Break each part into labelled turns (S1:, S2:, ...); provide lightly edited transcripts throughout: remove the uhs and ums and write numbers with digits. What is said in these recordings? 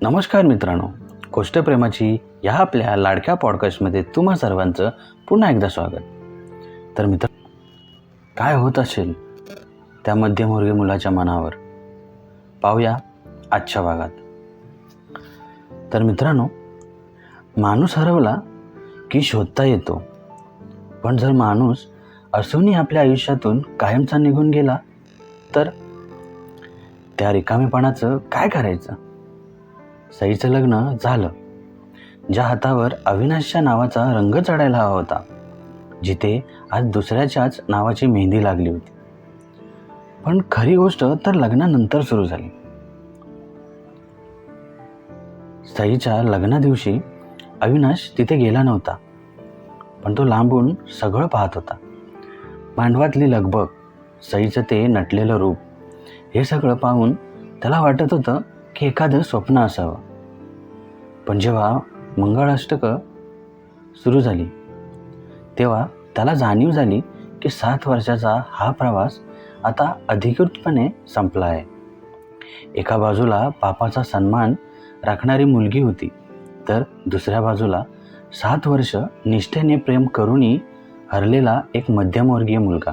S1: नमस्कार मित्रांनो, गोष्ट प्रेमाची या आपल्या लाडक्या पॉडकास्टमध्ये तुम्हा सर्वांचं पुन्हा एकदा स्वागत. तर मित्र, काय होत असेल त्या मध्यमवर्गीय मुलाच्या मनावर, पाहूया आजच्या भागात. तर मित्रांनो, माणूस हरवला की शोधता येतो, पण जर माणूस असूनही आपल्या आयुष्यातून कायमचा निघून गेला तर त्या रिकामेपणाचं काय करायचं? सईचं लग्न झालं, ज्या हातावर अविनाशच्या नावाचा रंग चढायला हवा होता, जिथे आज दुसऱ्याच्याच नावाची मेहंदी लागली होती. पण खरी गोष्ट तर लग्नानंतर सुरू झाली. सईच्या लग्ना दिवशी अविनाश तिथे गेला नव्हता, पण तो लांबून सगळं पाहत होता. मांडवातली लगबग, सईचं ते नटलेलं रूप, हे सगळं पाहून त्याला वाटत होतं की एखादं स्वप्न असावं. पण जेव्हा मंगळाष्टकं सुरू झाली तेव्हा त्याला जाणीव झाली की 7 वर्षाचा हा प्रवास आता अधिकृतपणे संपला आहे. एका बाजूला बापाचा सन्मान राखणारी मुलगी होती, तर दुसऱ्या बाजूला 7 वर्ष निष्ठेने प्रेम करूनही हरलेला एक मध्यमवर्गीय मुलगा.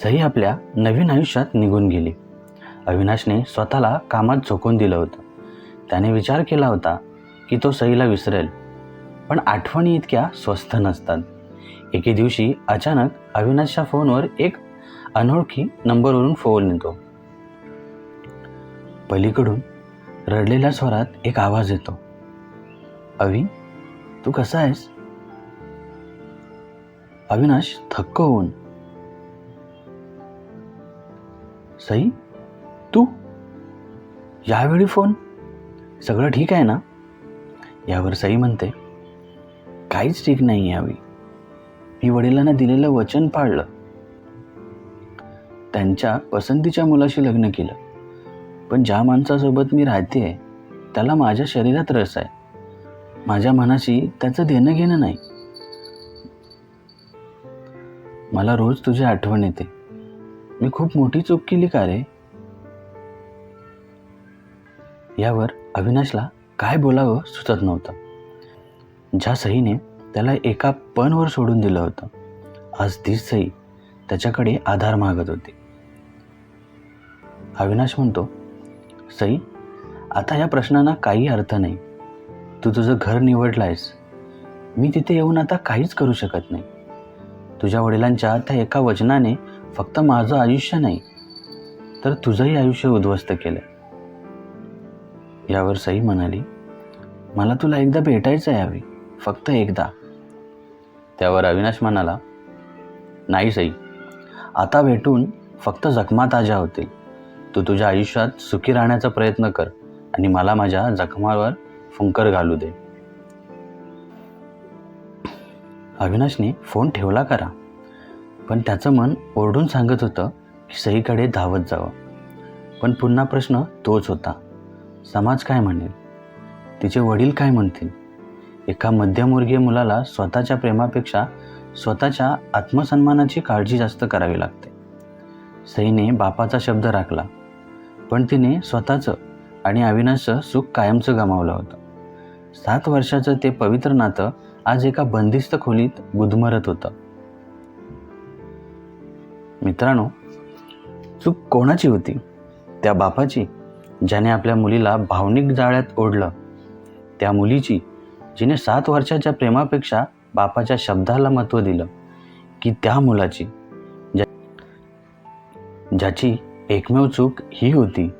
S1: सई आपल्या नवीन आयुष्यात निघून गेली. अविनाशने स्वतःला कामात झोकून दिलं होतं. त्याने विचार केला होता की तो सईला विसरेल, पण आठवणी इतक्या स्वस्थ नसतात. एके दिवशी अचानक अविनाशच्या फोनवर एक अनोळखी नंबरवरून फोन येतो. पलीकडून रडलेल्या स्वरात एक आवाज येतो, "अवि, तू कसा आहेस?" अविनाश थक्क होऊन, "सई, तू? यावेळी फोन? सगळं ठीक आहे ना?" यावर सई म्हणते, "काहीच ठीक नाही यावेळी. मी वडिलांना दिलेलं वचन पाळलं. त्यांच्या पसंतीच्या मुलाशी लग्न केलं. पण ज्या माणसासोबत मी राहतेय त्याला माझ्या शरीरात रस आहे. माझ्या मनाशी त्याचं देणं घेणं नाही. मला रोज तुझी आठवण येते. मी खूप मोठी चूक केली का रे?" यावर अविनाशला काय बोलावं सुचत नव्हतं. ज्या सईने त्याला एका पणवर सोडून दिलं होतं, आज तीच सई त्याच्याकडे आधार मागत होती. अविनाश म्हणतो, "सई, आता या प्रश्नांना काही अर्थ नाही. तू तुझं घर निवडलंयस. मी तिथे येऊन आता काहीच करू शकत नाही. तुझ्या वडिलांच्या त्या एका वचनाने फक्त माझं आयुष्य नाही, तर तुझंही आयुष्य उद्ध्वस्त केलं." यावर सई म्हणाली, "मला तुला एकदा भेटायचं आहे हवी, फक्त एकदा." त्यावर अविनाश म्हणाला, "नाही सई, आता भेटून फक्त जखमा ताज्या होतील. तू तुझ्या आयुष्यात सुखी राहण्याचा प्रयत्न कर आणि मला माझ्या जखमावर फुंकर घालू दे." अविनाशने फोन ठेवला करा, पण त्याचं मन ओरडून सांगत होतं की सईकडे धावत जावं. पण पुन्हा प्रश्न तोच होता, समाज काय म्हणेल? तिचे वडील काय म्हणतील? एका मध्यमवर्गीय मुलाला स्वतःच्या प्रेमापेक्षा स्वतःच्या आत्मसन्मानाची काळजी जास्त करावी लागते. सईने बापाचा शब्द राखला, पण तिने स्वतःचं आणि अविनाशचं सुख कायमचं गमावलं होतं. 7 वर्षाचं ते पवित्र नातं आज एका बंदिस्त खोलीत गुदमरत होतं. मित्रांनो, चूक कोणाची होती? त्या बापाची, ज्याने आपल्या मुलीला भावनिक जाळ्यात ओढलं? त्या मुलीची, जिने 7 वर्षाच्या प्रेमापेक्षा बापाच्या शब्दाला महत्त्व दिलं? की त्या मुलाची, ज्याची एकमेव चूक ही होती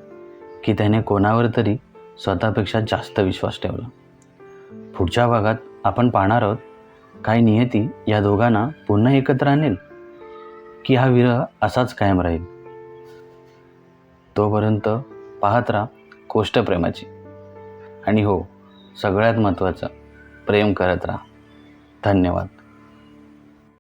S1: की त्याने कोणावर तरी स्वतःपेक्षा जास्त विश्वास ठेवला? पुढच्या भागात आपण पाहणार आहोत, काय नियती या दोघांना पुन्हा एकत्र आणेल, की हा विरह असाच कायम राहील? तोपर्यंत पाहत राहा गोष्ट प्रेमाची. आणि हो, सगळ्यात महत्त्वाचं, प्रेम करत राहा. धन्यवाद.